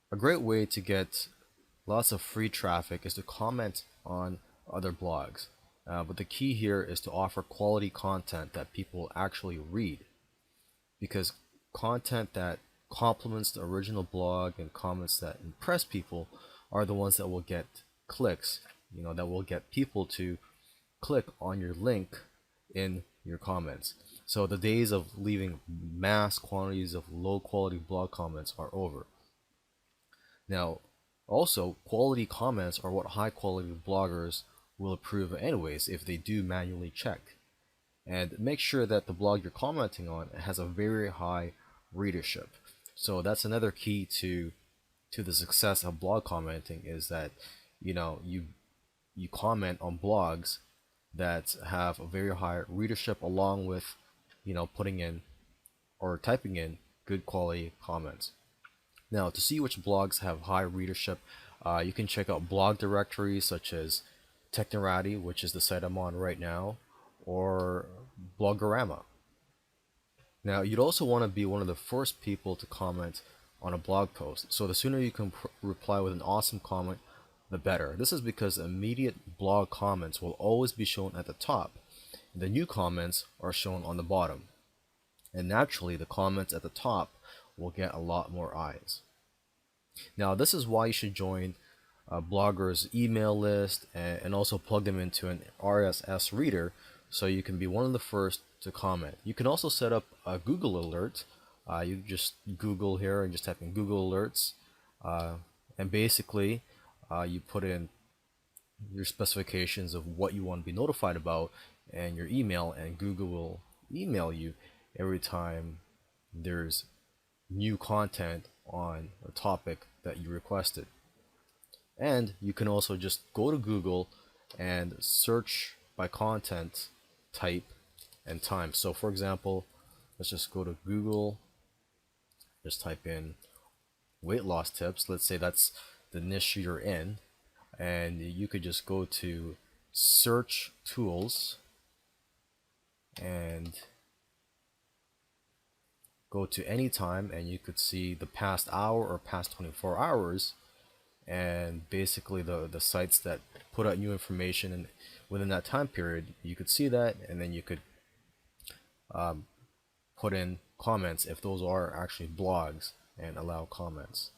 A great way to get lots of free traffic is to comment on other blogs. But the key here is to offer quality content that people actually read, because content that complements the original blog and comments that impress people are the ones that will get clicks, that will get people to click on your link in your comments. So the days of leaving mass quantities of low quality blog comments are over. Now, also, quality comments are what high quality bloggers will approve anyways if they do manually check. And make sure that the blog you're commenting on has a very high readership. So that's another key to the success of blog commenting, is that you comment on blogs that have a very high readership, along with putting in or typing in good quality comments. Now, to see which blogs have high readership, you can check out blog directories such as Technorati, which is the site I'm on right now, or Blogorama. Now, you'd also want to be one of the first people to comment on a blog post. So the sooner you can reply with an awesome comment, the better. This is because immediate blog comments will always be shown at the top. The new comments are shown on the bottom. And naturally, the comments at the top will get a lot more eyes. Now, this is why you should join a blogger's email list and also plug them into an RSS reader so you can be one of the first to comment. You can also set up a Google alert. You just Google here and just type in Google Alerts, and basically you put in your specifications of what you want to be notified about and your email, and Google will email you every time there's new content on a topic that you requested. And you can also just go to Google and search by content type and time. So for example, let's just go to Google, just type in weight loss tips. Let's say that's the niche you're in, and you could just go to search tools and go to any time, and you could see the past hour or past 24 hours, and basically the sites that put out new information and within that time period, you could see that, and then you could put in comments if those are actually blogs and allow comments.